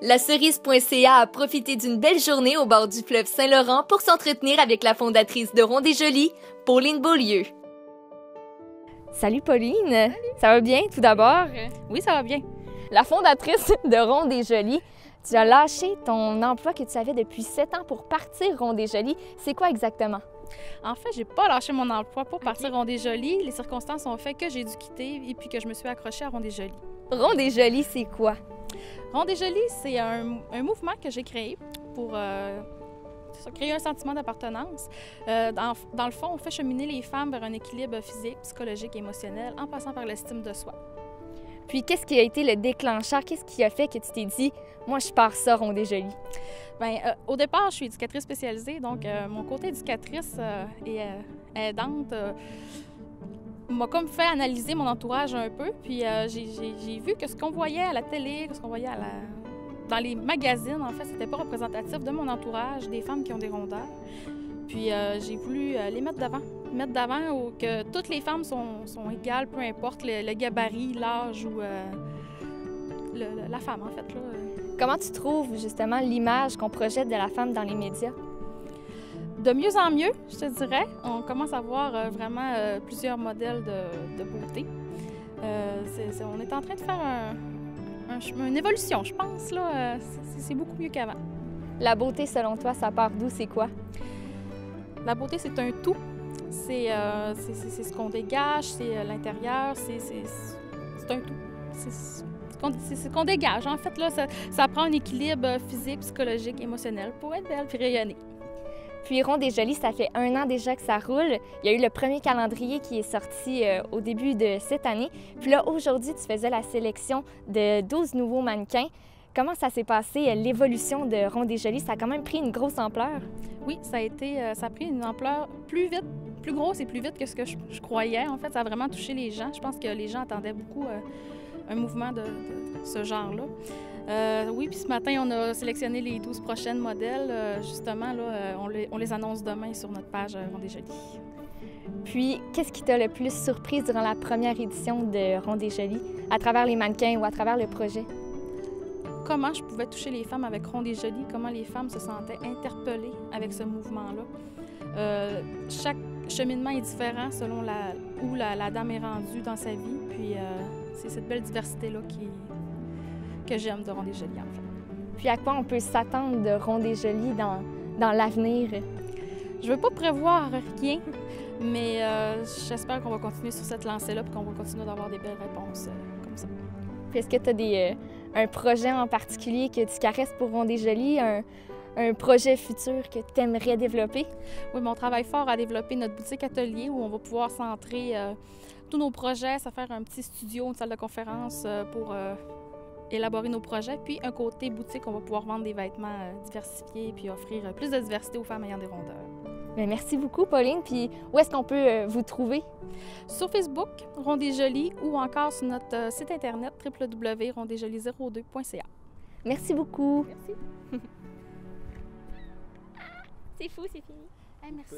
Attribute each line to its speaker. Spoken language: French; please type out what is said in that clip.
Speaker 1: La Cerise.ca a profité d'une belle journée au bord du fleuve Saint-Laurent pour s'entretenir avec la fondatrice de Ronde et Jolie, Pauline Beaulieu. Salut Pauline! Salut. Ça va bien tout d'abord?
Speaker 2: Oui, ça va bien.
Speaker 1: La fondatrice de Ronde et Jolie, tu as lâché ton emploi que tu avais depuis 7 ans pour partir Ronde et Jolie. C'est quoi exactement?
Speaker 2: En fait, j'ai pas lâché mon emploi pour partir Ronde et Jolie. Les circonstances ont fait que j'ai dû quitter et puis que je me suis accrochée à Ronde et Jolie.
Speaker 1: Ronde et Jolie, c'est quoi?
Speaker 2: Ronde et Jolie, c'est un mouvement que j'ai créé pour créer un sentiment d'appartenance. Dans le fond, on fait cheminer les femmes vers un équilibre physique, psychologique et émotionnel en passant par l'estime de soi.
Speaker 1: Puis, qu'est-ce qui a été le déclencheur? Qu'est-ce qui a fait que tu t'es dit, moi, je pars ça, Ronde et Jolie?
Speaker 2: Bien, au départ, je suis éducatrice spécialisée, donc mon côté éducatrice et aidante m'a comme fait analyser mon entourage un peu. Puis j'ai vu que ce qu'on voyait à la télé, ce qu'on voyait dans les magazines, en fait, c'était pas représentatif de mon entourage, des femmes qui ont des rondeurs. Puis j'ai voulu les mettre d'avant que toutes les femmes sont égales, peu importe le gabarit, l'âge ou la femme, en fait. Là.
Speaker 1: Comment tu trouves justement l'image qu'on projette de la femme dans les médias?
Speaker 2: De mieux en mieux, je te dirais. On commence à voir vraiment plusieurs modèles de beauté. On est en train de faire une évolution, je pense. Là, c'est beaucoup mieux qu'avant.
Speaker 1: La beauté, selon toi, ça part d'où? C'est quoi?
Speaker 2: La beauté, c'est un tout. C'est ce qu'on dégage, c'est l'intérieur, c'est un tout. C'est ce qu'on dégage. En fait, là, ça prend un équilibre physique, psychologique, émotionnel pour être belle et rayonner.
Speaker 1: Puis Ronde et Jolie, ça fait 1 an déjà que ça roule. Il y a eu le premier calendrier qui est sorti au début de cette année. Puis là, aujourd'hui, tu faisais la sélection de 12 nouveaux mannequins. Comment ça s'est passé, l'évolution de Ronde et Jolie? Ça a quand même pris une grosse ampleur.
Speaker 2: Oui, ça a pris une ampleur plus grosse et plus vite que ce que je croyais. En fait, ça a vraiment touché les gens. Je pense que les gens attendaient beaucoup un mouvement de ce genre-là. Oui, puis ce matin, on a sélectionné les 12 prochaines modèles. Justement, là, on les annonce demain sur notre page Ronde et Jolie.
Speaker 1: Puis, qu'est-ce qui t'a le plus surprise durant la première édition de Ronde et Jolie, à travers les mannequins ou à travers le projet?
Speaker 2: Comment je pouvais toucher les femmes avec Ronde et Jolie, comment les femmes se sentaient interpellées avec ce mouvement-là. Chaque cheminement est différent selon où la dame est rendue dans sa vie. Puis, c'est cette belle diversité-là que j'aime de Ronde et Jolie, en fait.
Speaker 1: Puis à quoi on peut s'attendre de Ronde et Jolie dans l'avenir?
Speaker 2: Je veux pas prévoir rien, mais j'espère qu'on va continuer sur cette lancée-là et qu'on va continuer d'avoir des belles réponses comme ça.
Speaker 1: Puis est-ce que tu as un projet en particulier que tu caresses pour Ronde et Jolie, un projet futur que tu aimerais développer?
Speaker 2: Oui, mais on travaille fort à développer notre boutique atelier où on va pouvoir centrer tous nos projets, ça faire un petit studio, une salle de conférence pour élaborer nos projets, puis un côté boutique, on va pouvoir vendre des vêtements diversifiés puis offrir plus de diversité aux femmes ayant des rondeurs.
Speaker 1: Bien, merci beaucoup, Pauline. Puis où est-ce qu'on peut vous trouver?
Speaker 2: Sur Facebook, Ronde et Jolie, ou encore sur notre site internet www.rondeetjolie02.ca.
Speaker 1: Merci beaucoup.
Speaker 2: Merci.
Speaker 1: C'est fou, c'est fini.
Speaker 2: Hey, merci.